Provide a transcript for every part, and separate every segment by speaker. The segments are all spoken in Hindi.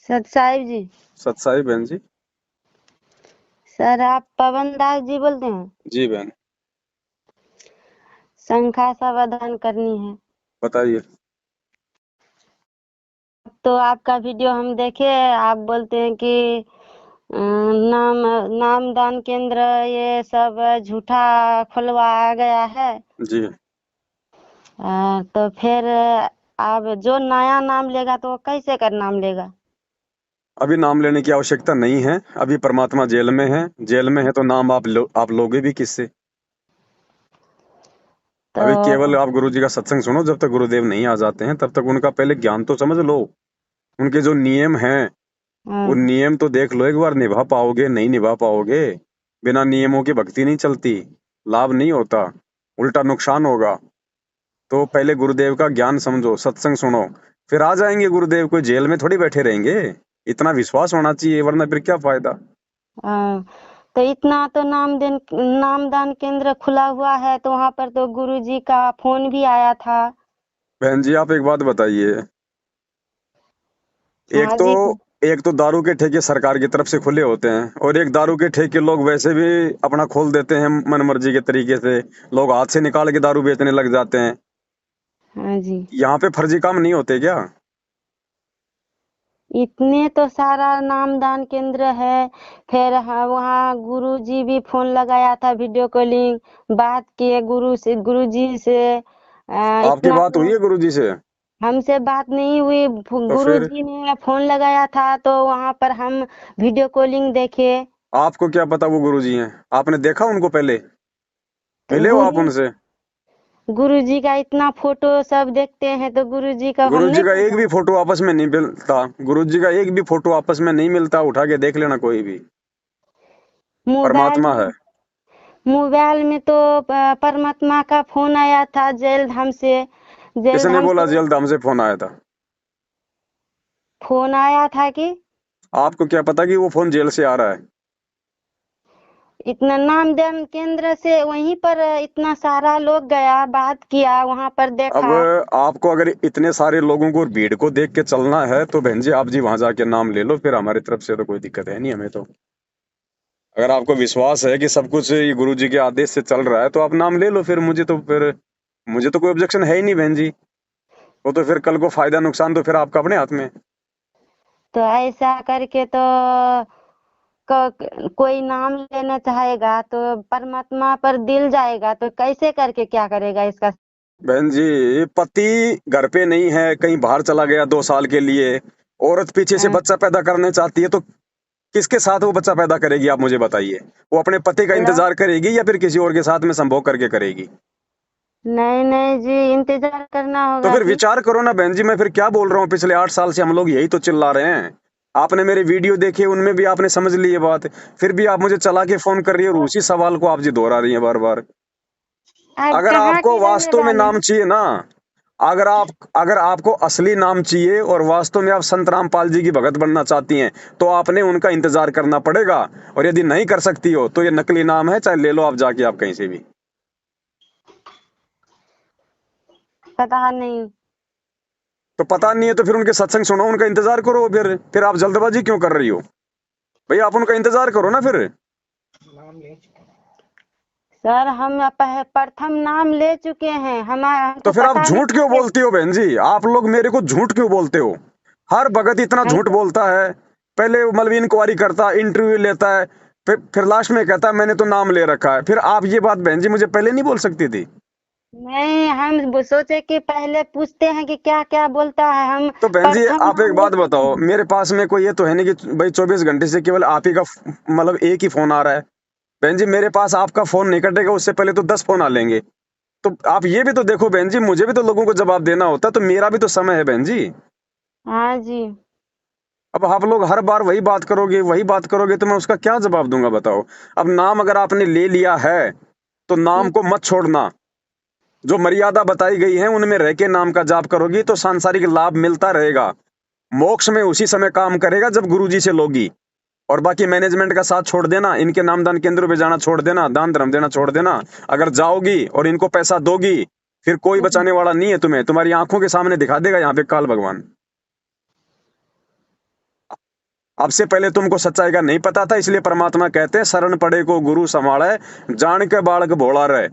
Speaker 1: सत साहिब जी।
Speaker 2: सतसाई बहन जी।
Speaker 1: सर आप पवन दास जी बोलते हैं?
Speaker 2: जी बहन।
Speaker 1: शंखा समाधान करनी है।
Speaker 2: बताइए।
Speaker 1: तो आपका वीडियो हम देखे, आप बोलते हैं कि नाम नामदान केंद्र ये सब झूठा खुलवाया गया है।
Speaker 2: जी।
Speaker 1: तो फिर आप जो नया नाम लेगा तो वो कैसे कर नाम लेगा?
Speaker 2: अभी नाम लेने की आवश्यकता नहीं है। अभी परमात्मा जेल में है। जेल में है तो नाम आप लोगे भी किससे?
Speaker 1: तो
Speaker 2: अभी केवल आप गुरु जी का सत्संग सुनो। जब तक गुरुदेव नहीं आ जाते हैं तब तक उनका पहले ज्ञान तो समझ लो। उनके जो नियम हैं वो
Speaker 1: हाँ,
Speaker 2: नियम तो देख लो, एक बार निभा पाओगे नहीं निभा पाओगे। बिना नियमों की भक्ति नहीं चलती, लाभ नहीं होता, उल्टा नुकसान होगा। तो पहले गुरुदेव का ज्ञान समझो, सत्संग सुनो, फिर आ जाएंगे गुरुदेव। कोई जेल में थोड़ी बैठे रहेंगे। इतना विश्वास होना चाहिए, वरना फिर क्या फायदा।
Speaker 1: हाँ। तो इतना तो नामदान केंद्र खुला हुआ है तो वहाँ पर तो गुरु जी का फोन भी आया था।
Speaker 2: बहन जी आप एक बात बताइए। एक
Speaker 1: हाँ
Speaker 2: तो
Speaker 1: जी।
Speaker 2: एक तो दारू के ठेके सरकार की तरफ से खुले होते हैं, और एक दारू के ठेके लोग वैसे भी अपना खोल देते हैं मन मर्जी के तरीके से। लोग हाथ से निकाल के दारू बेचने लग जाते हैं।
Speaker 1: हाँ जी।
Speaker 2: यहाँ पे फर्जी काम नहीं होते क्या?
Speaker 1: इतने तो सारा नामदान केंद्र है। फिर हाँ, वहाँ गुरु जी भी फोन लगाया था, वीडियो कॉलिंग बात किए गुरु जी से।
Speaker 2: आपकी
Speaker 1: इतना
Speaker 2: बात हुई
Speaker 1: तो
Speaker 2: है गुरुजी से?
Speaker 1: हमसे बात नहीं हुई।
Speaker 2: तो
Speaker 1: गुरु
Speaker 2: फिर
Speaker 1: जी ने फोन लगाया था तो वहाँ पर हम वीडियो कॉलिंग देखे।
Speaker 2: आपको क्या पता वो गुरुजी हैं? आपने देखा उनको पहले?
Speaker 1: तो
Speaker 2: मिले हो आप उनसे?
Speaker 1: गुरु जी का इतना फोटो सब देखते हैं तो गुरु जी का हम
Speaker 2: गुरुजी
Speaker 1: नहीं
Speaker 2: का एक भी
Speaker 1: पहचान।
Speaker 2: फोटो आपस में नहीं मिलता। गुरुजी का एक भी फोटो आपस में नहीं मिलता, उठा के देख लेना कोई भी।
Speaker 1: मोबाइल
Speaker 2: परमात्मा है।
Speaker 1: में मोबाइल में तो परमात्मा का फोन आया था जेल धाम से। जेल
Speaker 2: किसने
Speaker 1: धाम
Speaker 2: बोला
Speaker 1: से
Speaker 2: जेल धाम से फोन आया था?
Speaker 1: फोन आया था कि
Speaker 2: आपको क्या पता कि वो फोन जेल से आ रहा है?
Speaker 1: इतना नामदान केंद्र से वहीं पर इतना सारा लोग गया, बात किया, वहां पर
Speaker 2: अब
Speaker 1: देखा।
Speaker 2: आपको अगर इतने सारे लोगों को, भीड़ को देख के चलना है तो बहन जी आप जी वहां जाके नाम ले लो, फिर हमारी तरफ से तो कोई दिक्कत है नहीं हमें तो। अगर आपको विश्वास है कि सब कुछ ये गुरु जी के आदेश से चल रहा है तो आप नाम ले लो। मुझे तो कोई ऑब्जेक्शन है ही नहीं बहन जी। वो तो फिर कल को फायदा नुकसान तो फिर आपका अपने हाथ में है।
Speaker 1: तो ऐसा करके तो कोई नाम लेना चाहेगा तो परमात्मा पर दिल जाएगा तो कैसे करके क्या करेगा इसका?
Speaker 2: बहन जी पति घर पे नहीं है, कहीं बाहर चला गया 2 साल के लिए। औरत पीछे से
Speaker 1: हाँ,
Speaker 2: बच्चा पैदा करना चाहती है तो किसके साथ वो बच्चा पैदा करेगी? आप मुझे बताइए। वो अपने पति का
Speaker 1: लव
Speaker 2: इंतजार करेगी या फिर किसी और के साथ में संभोग करके करेगी?
Speaker 1: नहीं नहीं जी, इंतजार करना
Speaker 2: तो
Speaker 1: होगा
Speaker 2: फिर
Speaker 1: जी।
Speaker 2: विचार करो ना बहन जी। मैं फिर क्या बोल रहा हूँ? पिछले 8 साल से हम लोग यही तो चिल्ला रहे हैं। आपने मेरे वीडियो देखे, उनमें भी आपने समझ ली ये बात। फिर भी आप मुझे चला के फोन कर रही है और उसी सवाल को आप जी दोहरा रही हैं बार बार।
Speaker 1: आप
Speaker 2: अगर
Speaker 1: कहाँ
Speaker 2: आपको
Speaker 1: की रहने
Speaker 2: वास्तव में
Speaker 1: वाली
Speaker 2: नाम
Speaker 1: हैं?
Speaker 2: चाहिए ना, अगर आपको असली नाम चाहिए और वास्तव में आप संत रामपाल जी की भगत बनना चाहती हैं तो आपने उनका इंतजार करना पड़ेगा। और यदि नहीं कर सकती हो तो ये नकली नाम है, चाहे ले लो आप जाके आप कहीं से भी।
Speaker 1: पता नहीं।
Speaker 2: तो पता नहीं है तो फिर उनके सत्संग सुनो, उनका इंतजार करो। फिर आप जल्दबाजी क्यों कर रही हो? भाई आप उनका इंतजार करो ना फिर।
Speaker 1: सर हम प्रथम नाम ले चुके हैं, हमारा
Speaker 2: तो
Speaker 1: हमको
Speaker 2: फिर आप
Speaker 1: पता
Speaker 2: झूठ
Speaker 1: नहीं
Speaker 2: क्यों
Speaker 1: है।
Speaker 2: बोलती हो बहन जी? आप लोग मेरे को झूठ क्यों बोलते हो? हर भगत इतना झूठ
Speaker 1: हमको
Speaker 2: बोलता है। पहले वो मतलब इंक्वायरी करता है, इंटरव्यू लेता है, फिर लास्ट में कहता है मैंने तो नाम ले रखा है। फिर आप ये बात बहन जी मुझे पहले नहीं बोल सकती थी?
Speaker 1: नहीं, हम सोचे कि पहले पूछते हैं कि क्या क्या बोलता है। हम
Speaker 2: तो बहन जी
Speaker 1: प्रथम
Speaker 2: आप एक
Speaker 1: नाम ले
Speaker 2: बात
Speaker 1: चुके
Speaker 2: बताओ,
Speaker 1: हैं।
Speaker 2: मेरे पास में कोई ये तो है नहीं कि भाई 24 घंटे से केवल आप ही का मतलब एक ही फोन आ रहा है। बहन जी मेरे पास आपका फोन नहीं कटेगा उससे पहले तो 10 फोन आ लेंगे। तो आप ये भी तो देखो बहन जी, मुझे भी तो लोगों को जवाब देना होता है, तो मेरा भी तो समय है बहन जी।
Speaker 1: हाँ जी।
Speaker 2: अब आप लोग हर बार वही बात करोगे तो मैं उसका क्या जवाब दूंगा बताओ? अब नाम अगर आपने ले लिया है तो नाम
Speaker 1: हम्म,
Speaker 2: को मत छोड़ना। जो मर्यादा बताई गई है उनमें रह के नाम का जाप करोगी तो सांसारिक लाभ मिलता रहेगा। मोक्ष में उसी समय काम करेगा जब गुरुजी से लोगी। और बाकी मैनेजमेंट का साथ छोड़ देना, इनके नामदान केंद्रों पे जाना छोड़ देना, दान धर्म देना छोड़ देना। अगर जाओगी और इनको पैसा दोगी फिर कोई
Speaker 1: हम्म।
Speaker 2: बचाने वाला नहीं है तुम्हें। तुम्हारी आंखों के सामने दिखा देगा यहाँ पे काल भगवान। अब से पहले तुमको सच्चाई का नहीं पता था, इसलिए परमात्मा कहते हैं शरण पड़े को गुरु संभाले, जान के बालक भोला रहे।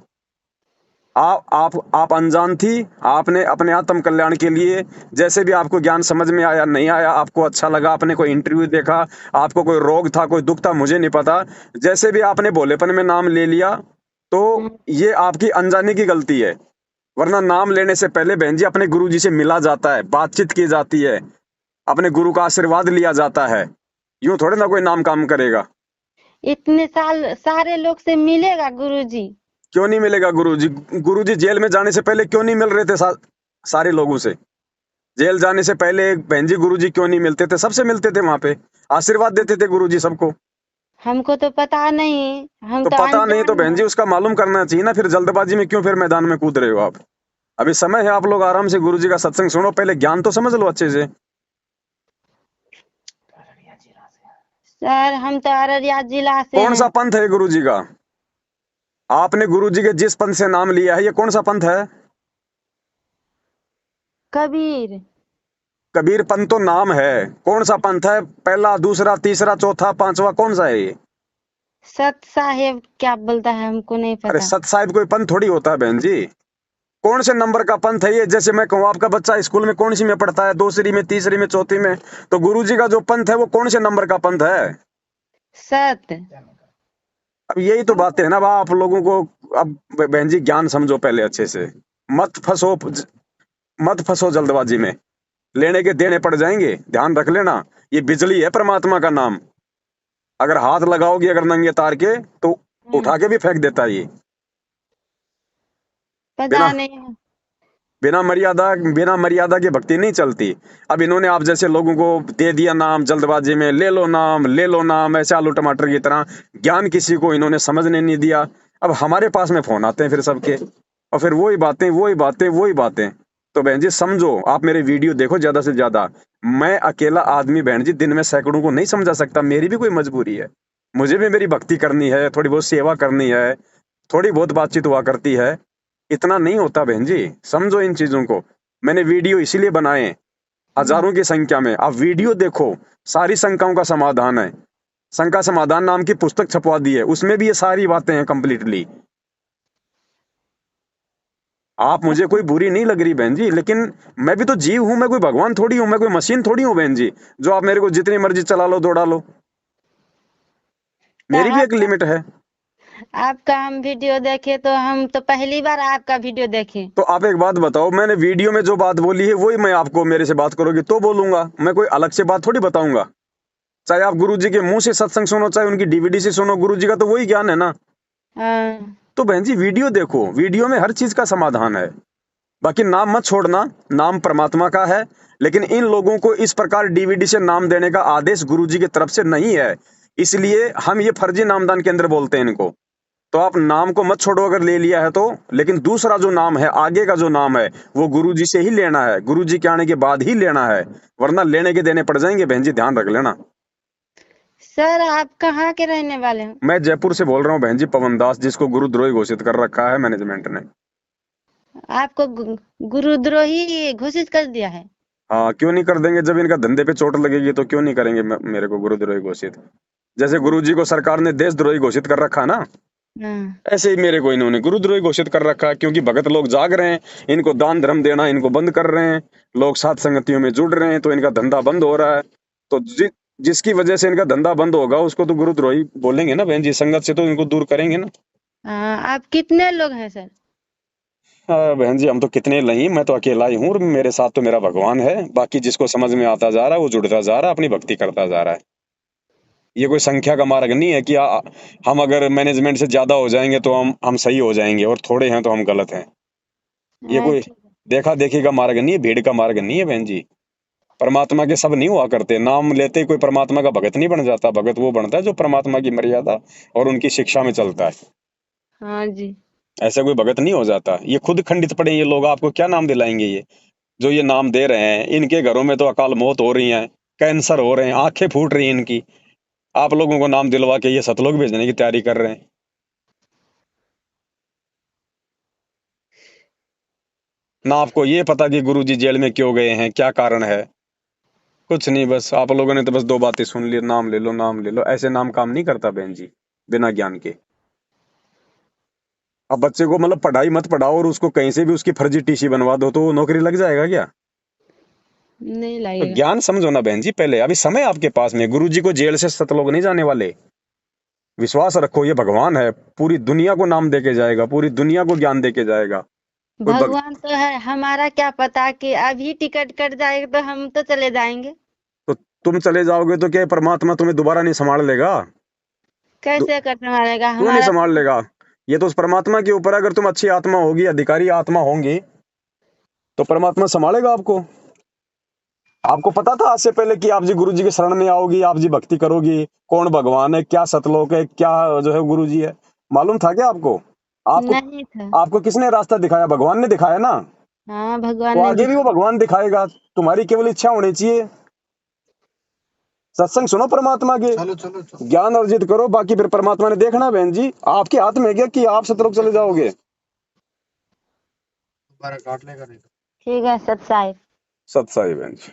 Speaker 2: आप अनजान थी। आपने अपने आत्म कल्याण के लिए जैसे भी आपको ज्ञान समझ में आया, नहीं आया, आपको अच्छा लगा, आपने कोई इंटरव्यू देखा, आपको कोई रोग था, कोई दुख था, मुझे नहीं पता, जैसे भी आपने भोलेपन में नाम ले लिया, तो ये आपकी अनजाने की गलती है। वरना नाम लेने से पहले बहन जी अपने गुरु जी से मिला जाता है, बातचीत की जाती है, अपने गुरु का आशीर्वाद लिया जाता है। यूं थोड़े ना कोई नाम काम करेगा।
Speaker 1: इतने साल सारे लोग से मिलेगा गुरुजी?
Speaker 2: क्यों नहीं मिलेगा गुरुजी? गुरुजी जेल में जाने से पहले क्यों नहीं मिल रहे थे सारे लोगों से? जेल जाने से पहले बहन जी गुरुजी क्यों नहीं मिलते थे? सबसे मिलते थे, वहां पे आशीर्वाद देते थे गुरुजी सबको।
Speaker 1: हमको तो पता नहीं, हम
Speaker 2: तो
Speaker 1: तो
Speaker 2: पता नहीं तो
Speaker 1: अनजान
Speaker 2: बहन जी
Speaker 1: है।
Speaker 2: उसका मालूम करना चाहिए ना, फिर जल्दबाजी में क्यों फिर मैदान में कूद रहे हो आप? अभी समय है, आप लोग आराम से गुरुजी का सत्संग सुनो, पहले ज्ञान तो समझ लो अच्छे से।
Speaker 1: सर हम तो अररिया जिला से
Speaker 2: कौन
Speaker 1: हैं।
Speaker 2: सा पंथ है गुरुजी का? आपने गुरुजी के जिस पंथ से नाम लिया है, ये कौन सा पंथ है?
Speaker 1: कबीर।
Speaker 2: कबीर पंथ तो नाम है, कौन सा पंथ है? पहला, दूसरा, तीसरा, चौथा, पांचवा, कौन सा है ये?
Speaker 1: सत साहेब क्या बोलता है हमको नहीं
Speaker 2: अरे
Speaker 1: पता।
Speaker 2: सत साहिब कोई पंथ थोड़ी होता है बहन जी। कौन से नंबर का पंथ है ये? जैसे मैं कहूँ आपका बच्चा स्कूल में कौन सी में पढ़ता है, दूसरी में, तीसरी में, चौथी में, तो गुरुजी का जो पंथ है वो कौन से नंबर का पंथ है?
Speaker 1: सत।
Speaker 2: अब यही तो बातें है ना, अब आप लोगों को, अब बहन जी ज्ञान समझो पहले अच्छे से, मत फंसो, मत फंसो जल्दबाजी में, लेने के देने पड़ जाएंगे, ध्यान रख लेना। ये बिजली है परमात्मा का नाम, अगर हाथ लगाओगे अगर नंगे तार के तो उठा के भी फेंक देता है ये।
Speaker 1: पता
Speaker 2: बिना
Speaker 1: नहीं।
Speaker 2: बिना मर्यादा की भक्ति नहीं चलती। अब इन्होंने आप जैसे लोगों को दे दिया नाम जल्दबाजी में, ले लो नाम, ले लो नाम, ऐसे आलू टमाटर की तरह। ज्ञान किसी को इन्होंने समझने नहीं दिया। अब हमारे पास में फोन आते हैं फिर सबके, और फिर वही बातें, वही बातें, वही बातें। तो बहन जी समझो, आप मेरे वीडियो देखो ज्यादा से ज्यादा। मैं अकेला आदमी बहन जी दिन में सैकड़ों को नहीं समझा सकता, मेरी भी कोई मजबूरी है, मुझे भी मेरी भक्ति करनी है, थोड़ी बहुत सेवा करनी है, थोड़ी बहुत बातचीत हुआ करती है। इतना नहीं होता बहन जी, समझो इन चीजों को। मैंने वीडियो इसीलिए बनाए हजारों की संख्या में, आप वीडियो देखो, सारी शंकाओं का समाधान है। शंका समाधान नाम की पुस्तक छपवा दी है, उसमें भी ये सारी बातें हैं कंप्लीटली। आप मुझे कोई बुरी नहीं लग रही बहन जी, लेकिन मैं भी तो जीव हूं, मैं कोई भगवान थोड़ी हूं, मैं कोई मशीन थोड़ी हूं बहन जी, जो आप मेरे को जितनी मर्जी चला लो, दौड़ा लो।
Speaker 1: तो
Speaker 2: मेरी भी एक
Speaker 1: आपका
Speaker 2: लिमिट है।
Speaker 1: आपका हम वीडियो देखे तो हम तो पहली बार आपका वीडियो देखे।
Speaker 2: तो आप एक बात बताओ, मैंने वीडियो में जो बात बोली है वही मैं आपको, मेरे से बात करोगे तो बोलूंगा, मैं कोई अलग से बात थोड़ी बताऊंगा। चाहे आप गुरुजी के मुंह से सत्संग सुनो, चाहे उनकी डीवीडी से सुनो, गुरुजी का तो वही ज्ञान है ना।
Speaker 1: हाँ।
Speaker 2: तो बहन जी वीडियो देखो, वीडियो में हर चीज का समाधान है। बाकी नाम मत छोड़ना, नाम परमात्मा का है, लेकिन इन लोगों को इस प्रकार डीवीडी से नाम देने का आदेश गुरुजी की तरफ से नहीं है, इसलिए हम ये फर्जी नामदान केंद्र बोलते हैं इनको। तो आप नाम को मत छोड़ो अगर ले लिया है तो, लेकिन दूसरा जो नाम है, आगे का जो नाम है, वो गुरुजी से ही लेना है, गुरुजी के आने के बाद ही लेना है, वरना लेने के देने पड़ जाएंगे बहन जी, ध्यान रख लेना।
Speaker 1: सर आप कहाँ के रहने वाले हो?
Speaker 2: मैं जयपुर से बोल रहा हूँ बहन जी, पवन दास, जिसको गुरुद्रोही घोषित कर रखा है मैनेजमेंट ने।
Speaker 1: आपको गुरुद्रोही घोषित कर दिया है?
Speaker 2: हाँ, क्यों नहीं कर देंगे, जब इनका धंधे पे चोट लगेगी तो क्यों नहीं करेंगे मेरे को गुरुद्रोही घोषित। जैसे गुरुजी को सरकार ने देशद्रोही घोषित कर रखा है ना,
Speaker 1: हाँ।
Speaker 2: ऐसे ही मेरे को इन्होंने गुरुद्रोही घोषित कर रखा है, क्योंकि भगत लोग जाग रहे हैं, इनको दान धर्म देना इनको बंद कर रहे हैं, लोग साथ संगतियों में जुड़ रहे हैं, तो इनका धंधा बंद हो रहा है। तो जिसकी वजह से इनका धंधा बंद होगा उसको तो गुरुद्रोही बोलेंगे ना बहन जी, संगत से तो इनको दूर करेंगे ना।
Speaker 1: हाँ, आप कितने लोग हैं सर?
Speaker 2: हाँ बहन जी, हम तो कितने नहीं, मैं तो अकेला ही हूँ, और मेरे साथ तो मेरा भगवान है, बाकी जिसको समझ में आता जा रहा है वो जुड़ता जा रहा है, अपनी भक्ति करता जा रहा है। ये कोई संख्या का मार्ग नहीं है कि हम अगर मैनेजमेंट से ज्यादा हो जाएंगे तो हम सही हो जाएंगे, और थोड़े हैं तो हम गलत हैं। ये कोई
Speaker 1: अच्छा।
Speaker 2: देखा देखी का मार्ग नहीं है, भीड़ का मार्ग नहीं है बहन जी। परमात्मा के सब नहीं हुआ करते, नाम लेते ही कोई परमात्मा का भगत नहीं बन जाता। भगत वो बनता है जो परमात्मा की मर्यादा और उनकी शिक्षा में चलता है,
Speaker 1: हाँ जी।
Speaker 2: ऐसा कोई भगत नहीं हो जाता। ये खुद खंडित पड़े, ये लोग आपको क्या नाम दिलाएंगे? ये जो ये नाम दे रहे हैं, इनके घरों में तो अकाल मौत हो रही है, कैंसर हो रहे हैं, आंखें फूट रही हैं इनकी, आप लोगों को नाम दिलवा के ये सतलोक भेजने की तैयारी कर रहे हैं। ना आपको ये पता कि गुरुजी जेल में क्यों गए हैं, क्या कारण है। कुछ नहीं, बस आप लोगों ने तो बस दो बातें सुन ली, नाम ले लो नाम ले लो। ऐसे नाम काम नहीं करता बहन जी, बिना ज्ञान के। अब बच्चे को मतलब पढ़ाई मत पढ़ाओ और उसको कहीं से भी उसकी फर्जी टीसी बनवा दो तो वो नौकरी लग जाएगा क्या?
Speaker 1: नहीं
Speaker 2: तो
Speaker 1: लगेगा।
Speaker 2: ज्ञान समझो ना बहन जी, पहले अभी समय आपके पास में। गुरु जी को जेल से सतलोक नहीं जाने वाले। विश्वास रखो, ये भगवान है, पूरी दुनिया को नाम देके जाएगा, पूरी दुनिया को ज्ञान देके जाएगा। कोई
Speaker 1: भगवान तो है, हमारा क्या पता कि अभी टिकट कट जाएगा तो हम तो चले जाएंगे।
Speaker 2: तो तुम चले जाओगे तो क्या परमात्मा तुम्हें दोबारा नहीं संभाल लेगा?
Speaker 1: कैसे कटने वालेगा
Speaker 2: क्यों नहीं
Speaker 1: हमारा
Speaker 2: संभाल
Speaker 1: तो।
Speaker 2: लेगा? ये तो उस परमात्मा के ऊपर है। अगर तुम अच्छी आत्मा होगी, अधिकारी आत्मा होंगी, तो परमात्मा संभालेगा आपको। आपको पता था आज से पहले कि आप जी गुरु जी के शरण में आओगी, आप जी भक्ति करोगी, कौन भगवान है, क्या सतलोक है, क्या जो है गुरु जी है, मालूम था क्या आपको? आपको
Speaker 1: नहीं था।
Speaker 2: आपको किसने रास्ता दिखाया? भगवान ने दिखाया ना।
Speaker 1: हाँ, भगवान
Speaker 2: तो
Speaker 1: ने
Speaker 2: आगे भी वो
Speaker 1: दिखा।
Speaker 2: भगवान दिखाएगा। तुम्हारी केवल इच्छा होनी चाहिए। सत्संग सुनो परमात्मा के,
Speaker 3: चलो चलो चलो।
Speaker 2: ज्ञान अर्जित करो, बाकी फिर परमात्मा ने देखना बहन जी। आपके हाथ में है क्या कि आप सतलोक चले जाओगे?
Speaker 3: दोबारा काट लेगा नहीं तो।
Speaker 1: ठीक है सत साहिब।
Speaker 2: सत्साई बहन जी।